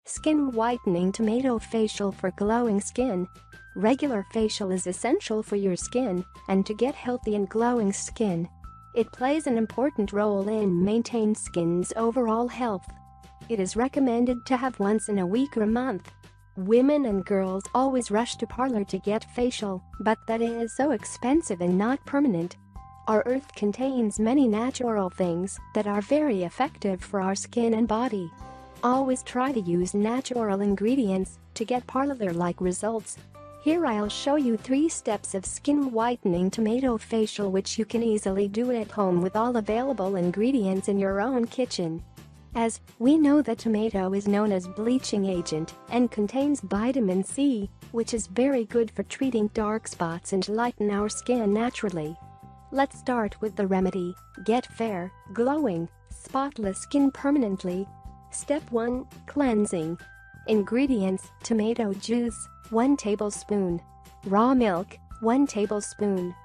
Skin Whitening Tomato Facial for glowing skin. Regular facial is essential for your skin and to get healthy and glowing skin. It plays an important role in maintaining skin's overall health. It is recommended to have once in a week or a month. Women and girls always rush to parlor to get facial, but that is so expensive and not permanent. Our earth contains many natural things that are very effective for our skin and body. Always try to use natural ingredients to get parlor-like results. Here I'll show you 3 steps of skin whitening tomato facial which you can easily do at home with all available ingredients in your own kitchen. As we know that tomato is known as bleaching agent and contains vitamin C, which is very good for treating dark spots and lighten our skin naturally. Let's start with the remedy. Get fair, glowing, spotless skin permanently. Step 1. Cleansing. Ingredients: tomato juice, 1 tablespoon. Raw milk, 1 tablespoon.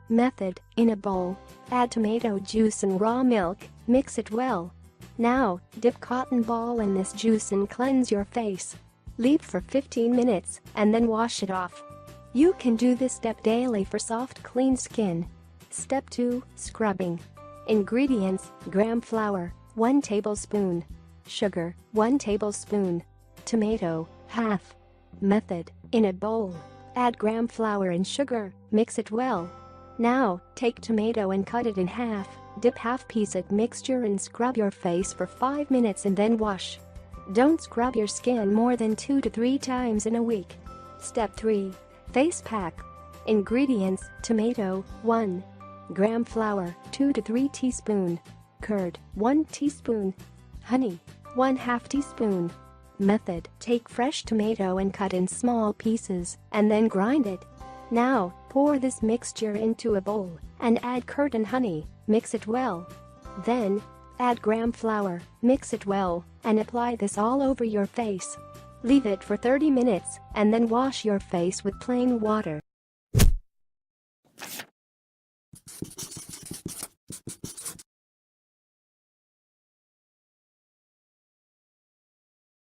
Method: in a bowl, add tomato juice and raw milk, mix it well. Now, dip cotton ball in this juice and cleanse your face. Leave for 15 minutes and then wash it off. You can do this step daily for soft, clean skin. Step 2. Scrubbing. Ingredients: gram flour, 1 tablespoon. Sugar, 1 tablespoon. Tomato, half. Method: in a bowl, add gram flour and sugar, mix it well. Now, take tomato and cut it in half, dip half piece at mixture and scrub your face for 5 minutes and then wash. Don't scrub your skin more than 2 to 3 times in a week. Step 3. Face pack. Ingredients: tomato, 1. Gram flour, 2 to 3 teaspoon. Curd, 1 teaspoon. Honey, 1/2 teaspoon. Method: take fresh tomato and cut in small pieces and then grind it. Now, pour this mixture into a bowl and add curd and honey, mix it well. Then, add gram flour, mix it well, and apply this all over your face. Leave it for 30 minutes and then wash your face with plain water.